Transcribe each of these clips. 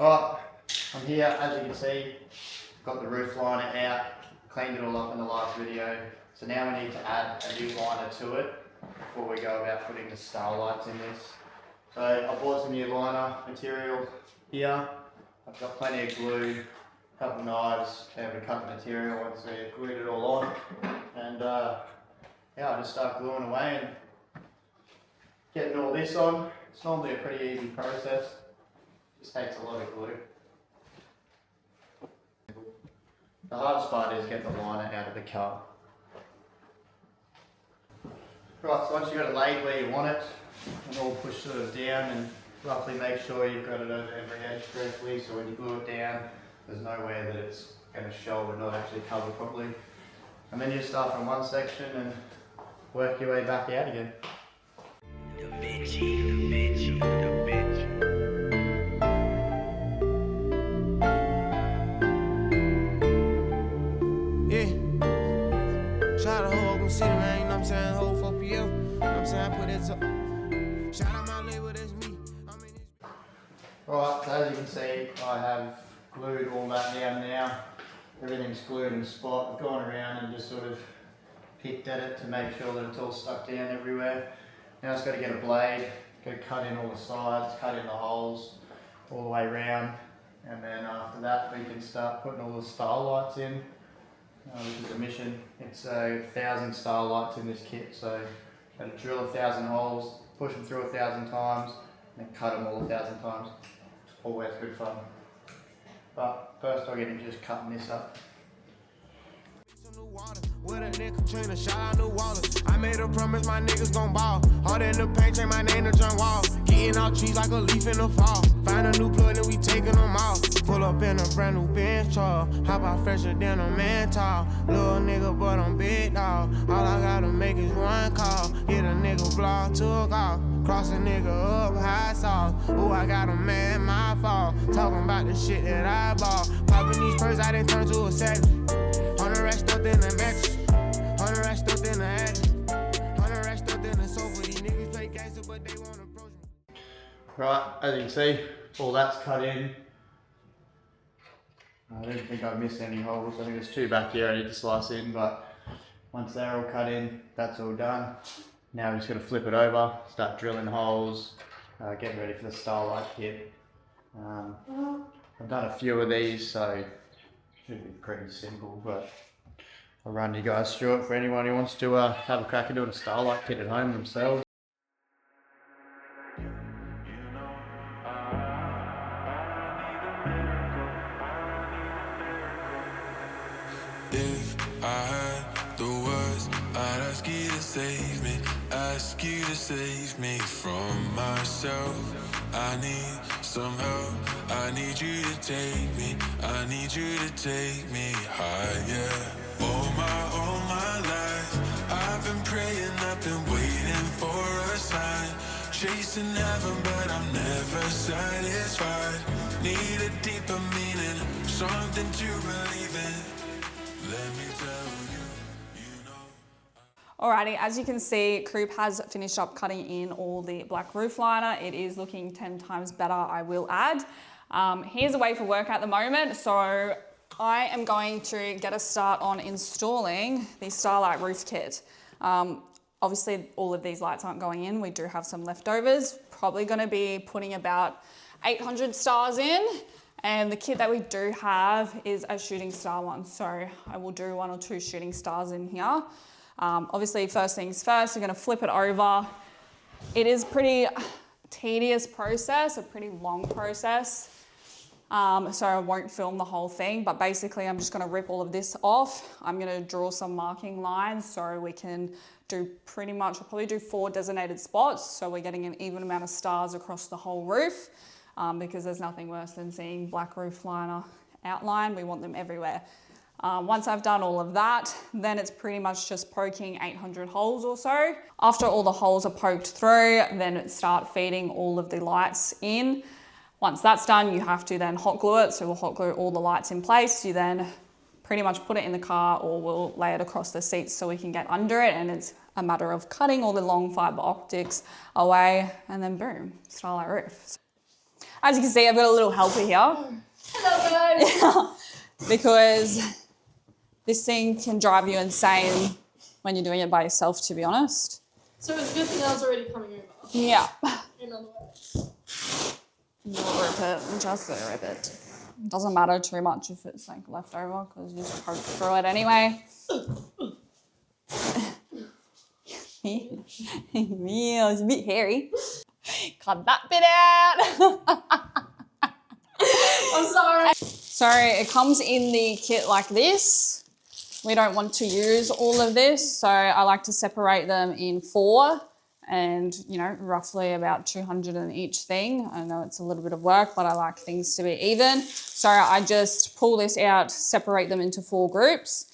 Alright, I'm here, as you can see, got the roof liner out, cleaned it all up in the last video. So now we need to add a new liner to it before we go about putting the starlights in this. So I bought some new liner material here. I've got plenty of glue, a couple of knives, and we cut the material once we glued it all on. And yeah, I just start gluing away and getting all this on. It's normally a pretty easy process. Just takes a lot of glue. The hardest part is getting the liner out of the car. Right, so once you've got it laid where you want it, and all push sort of down and roughly make sure you've got it over every edge correctly, so when you glue it down, there's nowhere that it's going to show and not actually cover properly. And then you start from one section and work your way back out again. Shout out to whole Oakland City, man, you know what I'm saying? Whole 4 PL, you know what I'm saying? I put it up. Shout out my label, that's me. Right, so as you can see, I have glued all that down now. Everything's glued in spot. I've gone around and just sort of picked at it to make sure that it's all stuck down everywhere. Now I've just got to get a blade, go cut in all the sides, cut in the holes all the way around. And then after that, we can start putting all the starlights in. Which is a mission. It's 1,000 starlights in this kit, so got to drill 1,000 holes, push them through 1,000 times, and then cut them all 1,000 times. It's always good fun. But first I'll get into just cutting this up. With a nigga trainer, shout out New Water. I made a promise my niggas gon' ball. Hard in the paint, change my name to John Wall. Getting out trees like a leaf in the fall. Find a new plug, then we taking them out. Pull up in a brand new bench truck. Hop out fresher than a man tall. Little nigga, but I'm big dog. All I gotta make is one call. Hit a nigga block, took off. Cross a nigga up, high sauce. Ooh, I got a man, my fault. Talking about the shit that I bought. Popping these purses, I done turn to a savage. 100 racks stuffed in the mattress. 100 racks stuffed in the attic. 100 racks stuffed in the sofa. These niggas play gangster, but they won't approach me. Right, as you can see, all that's cut in. I don't think I've missed any holes. I think there's 2 back here I need to slice in, but once they're all cut in, that's all done. Now we're just going to flip it over, start drilling holes, getting ready for the starlight kit. I've done a few of these, so it should be pretty simple, but I'll run you guys through it for anyone who wants to have a crack at doing a starlight kit at home themselves. If I had the words, I'd ask you to save me, ask you to save me from myself. I need some help, I need you to take me, I need you to take me higher. All my life, I've been praying, I've been waiting for a sign. Chasing heaven, but I'm never satisfied. Need a deeper meaning, something to believe in. Let me tell you, you know. Alrighty, as you can see, Coop has finished up cutting in all the black roof liner. It is looking 10 times better, I will add. Here's away for work at the moment, so I am going to get a start on installing the Starlight roof kit. Obviously, all of these lights aren't going in. We do have some leftovers. Probably going to be putting about 800 stars in. And the kit that we do have is a shooting star one. So I will do 1 or 2 shooting stars in here. Obviously, first things first, we're going to flip it over. It is a pretty tedious process, a pretty long process. So I won't film the whole thing, but basically I'm just going to rip all of this off. I'm going to draw some marking lines so we can do pretty much, we'll probably do 4 designated spots. So we're getting an even amount of stars across the whole roof. Because there's nothing worse than seeing black roof liner outline. We want them everywhere. Once I've done all of that, then it's pretty much just poking 800 holes or so. After all the holes are poked through, then start feeding all of the lights in. Once that's done, you have to then hot glue it. So we'll hot glue all the lights in place. You then pretty much put it in the car, or we'll lay it across the seats so we can get under it, and it's a matter of cutting all the long fiber optics away, and then boom, starlight roof. As you can see, I've got a little helper here. Hello guys. Because this thing can drive you insane when you're doing it by yourself, to be honest. So it's a good thing I was already coming over. Yeah. In other words. You'll rip it, just rip it. Doesn't matter too much if it's like left over because you just poke through it anyway. Yeah, it's a bit hairy. Cut that bit out. I'm sorry. So it comes in the kit like this. We don't want to use all of this, so I like to separate them in 4 and, you know, roughly about 200 in each thing. I know it's a little bit of work, but I like things to be even. So I just pull this out, separate them into 4 groups,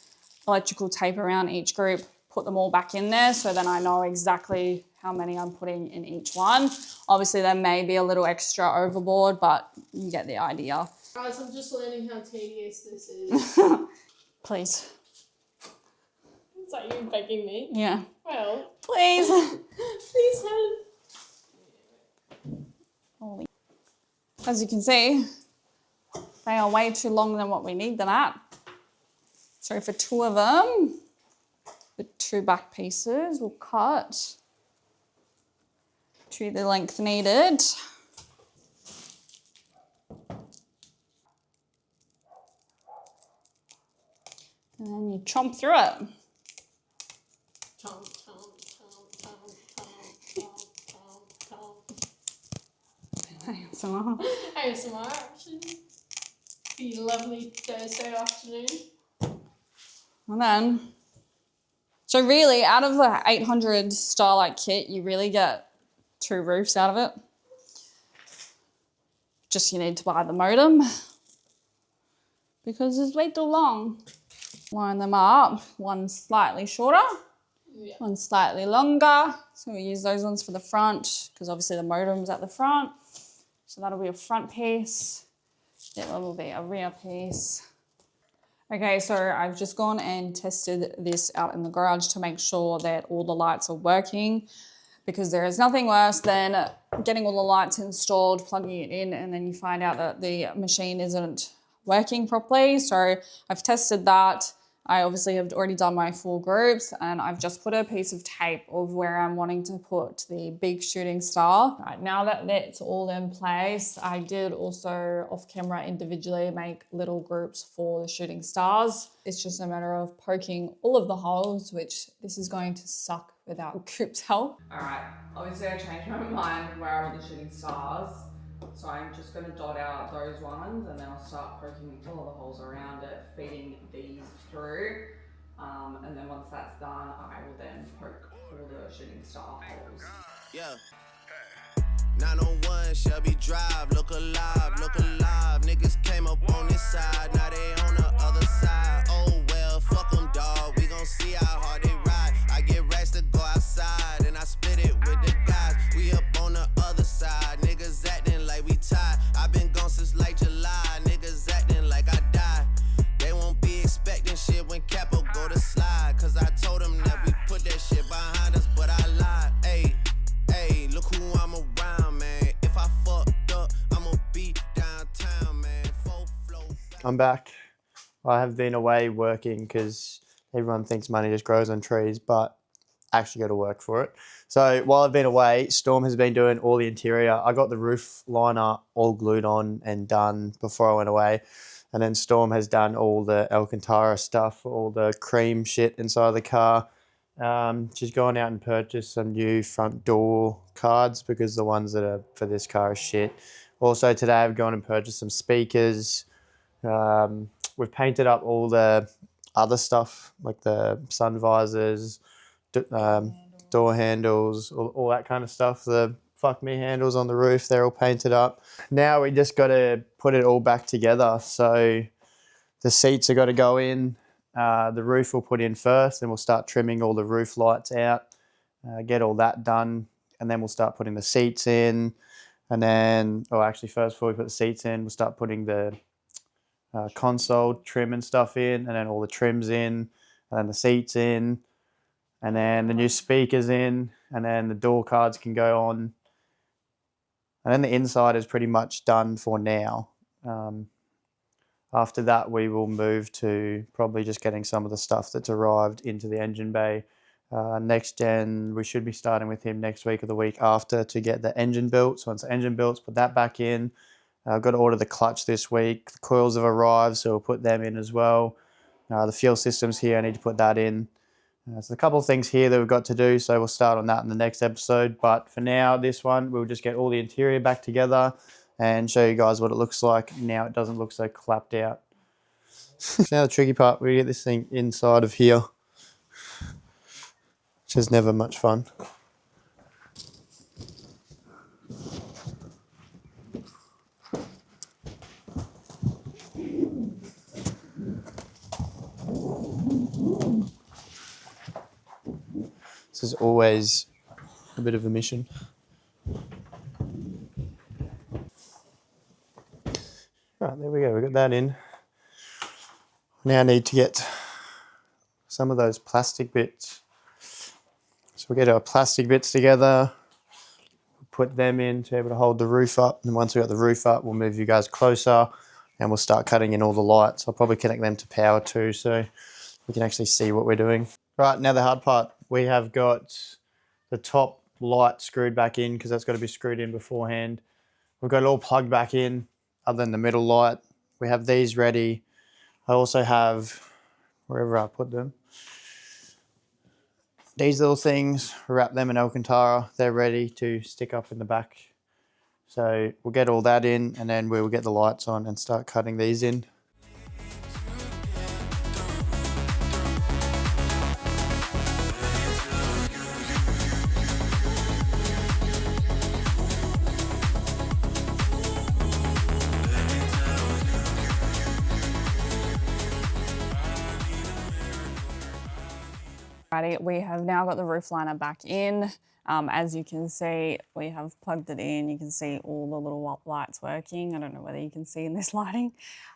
electrical tape around each group, put them all back in there so then I know exactly how many I'm putting in each one. Obviously there may be a little extra overboard, but you get the idea. Guys, I'm just learning how tedious this is. Please. Is that you begging me? Yeah. Well, Please. please help. Holy. As you can see, they are way too long than what we need them at. So for 2 of them, the 2 back pieces will cut to the length needed. And then you chomp through it. Chomp, chomp, chomp, chomp, chomp, chomp, chomp, chomp. ASMR action. The lovely Thursday afternoon. And then, so really out of the 800 Starlight kit, you really get 2 roofs out of it. Just you need to buy the modem because it's way too long. Line them up, one slightly shorter, Yeah. one slightly longer. So we use those ones for the front because obviously the modem's at the front. So that'll be a front piece. That will be a rear piece. Okay, so I've just gone and tested this out in the garage to make sure that all the lights are working because there is nothing worse than getting all the lights installed, plugging it in, and then you find out that the machine isn't working properly. So I've tested that. I obviously have already done my 4 groups and I've just put a piece of tape of where I'm wanting to put the big shooting star. Right, now that that's all in place, I did also off camera individually make little groups for the shooting stars. It's just a matter of poking all of the holes, which this is going to suck without Coop's help. All right, obviously I changed my mind where I want the shooting stars. So I'm just going to dot out those ones and then I'll start poking all the holes around it, feeding these through. And then once that's done, I will then poke all the shooting star holes. Yeah. 901 Shelby Drive, look alive, look alive. Niggas came up on this side, now they on the other side. Oh well, fuck them, dawg. We gon' see how hard they ride. I get racks to go outside and I split it with the guys. We up on the other side, niggas acting like we tied. I've been gone since like July, niggas acting like I died. They won't be expecting shit when Capo go to slide. Cause I told them that we put that shit behind us, but I lied. Ayy, ayy, look who I'm around, man. If I fucked up, I'ma be downtown, man. Full flow. I'm back. I have been away working because everyone thinks money just grows on trees, but I actually got to work for it. So while I've been away, Storm has been doing all the interior. I got the roof liner all glued on and done before I went away. And then Storm has done all the Alcantara stuff, all the cream shit inside of the car. She's gone out and purchased some new front door cards because the ones that are for this car are shit. Also today I've gone and purchased some speakers. We've painted up all the other stuff like the sun visors, door handles, all that kind of stuff. The fuck me handles on the roof, they're all painted up. Now we just got to put it all back together. So the seats are got to go in. The roof we'll put in first, then we'll start trimming all the roof lights out, get all that done, and then we'll start putting the seats in. And then, oh, actually first before we put the seats in, we'll start putting the console trim and stuff in, and then all the trims in, and then the seats in, and then the new speakers in, and then the door cards can go on. And then the inside is pretty much done for now. After that, we will move to probably just getting some of the stuff that's arrived into the engine bay. Next gen, we should be starting with him next week or the week after to get the engine built. So once the engine built, put that back in. I've got to order the clutch this week. The coils have arrived, so we'll put them in as well. The fuel system's here, I need to put that in. There's a couple of things here that we've got to do, so we'll start on that in the next episode. But for now, this one, we'll just get all the interior back together and show you guys what it looks like. Now it doesn't look so clapped out. Now the tricky part, we get this thing inside of here, which is never much fun. This is always a bit of a mission. Right, there we go, we got that in. Now I need to get some of those plastic bits. So we'll get our plastic bits together, put them in to be able to hold the roof up. And once we got the roof up, we'll move you guys closer and we'll start cutting in all the lights. I'll probably connect them to power too, so we can actually see what we're doing. Right, now the hard part. We have got the top light screwed back in because that's got to be screwed in beforehand. We've got it all plugged back in other than the middle light. We have these ready. I also have, wherever I put them, these little things, wrap them in Alcantara. They're ready to stick up in the back. So we'll get all that in and then we'll get the lights on and start cutting these in. Alrighty, we have now got the roof liner back in. As you can see, we have plugged it in. You can see all the little lights working. I don't know whether you can see in this lighting,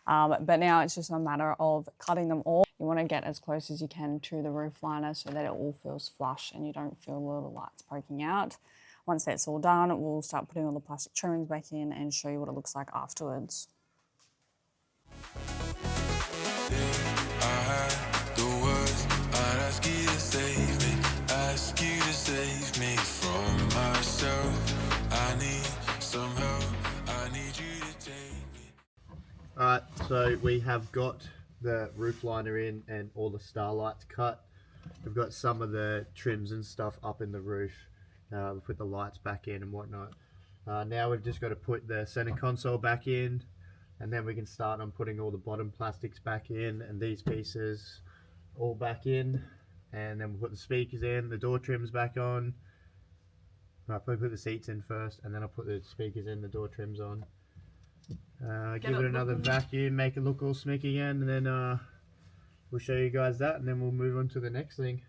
but now it's just a matter of cutting them all. You want to get as close as you can to the roof liner so that it all feels flush and you don't feel the little lights poking out. Once that's all done, we'll start putting all the plastic trimmings back in and show you what it looks like afterwards. Ask you to save me from myself. I need some help. I need you to take me. Alright, so we have got the roof liner in and all the starlights cut. We've got some of the trims and stuff up in the roof. We put the lights back in and whatnot. Now we've just got to put the center console back in, and then we can start on putting all the bottom plastics back in and these pieces all back in. And then we'll put the speakers in, the door trims back on. I'll probably put the seats in first, and then I'll put the speakers in, the door trims on. Give it another vacuum, make it look all slick again, and then we'll show you guys that, and then we'll move on to the next thing.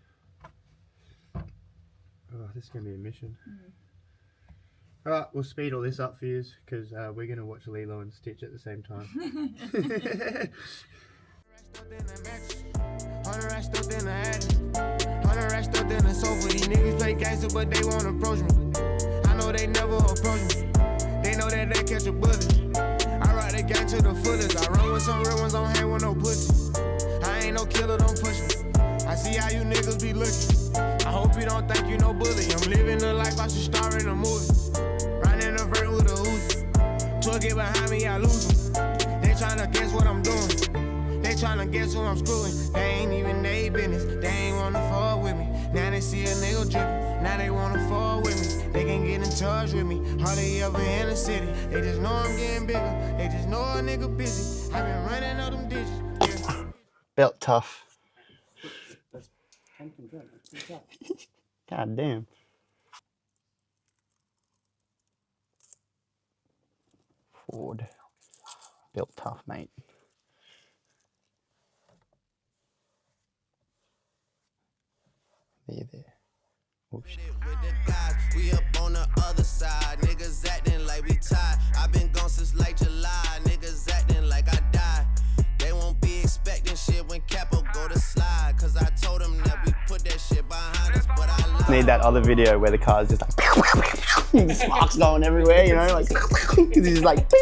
Oh, this is going to be a mission. Alright, we'll speed all this up for you, because we're going to watch Lilo and Stitch at the same time. These niggas play gangster, but they won't approach me. I know they never approach me. They know that they catch a bullet. I ride the gang to the fullest. I run with some real ones, don't hang with no pussy. I ain't no killer, don't push me. I see how you niggas be looking. I hope you don't think you no bully. I'm living the life I should star in a movie. Riding in a vert with a Uzi. Tour get behind me, I lose them. They tryna guess what I'm doing. They tryna guess who I'm screwing. They ain't even they business. They ain't wanna fall with me. Now they see a nigga drippin'. Now they wanna fall with me. They can get in touch with me. Hardly ever in the city. They just know I'm getting bigger. They just know a nigga busy. I been running all them digits. Yeah. Belt tough. God damn. Ford. Built tough, mate. There. Oops. With the guys, we up on the other side. Niggas acting like we tied. I've been gone since like July. Niggas acting like I died. They won't be expecting shit when Capo go to slide. Cause I told them that we put that shit behind us, but I lied. Need that other video where the car's just like Sparks going everywhere, you know, like, he's just like, beep.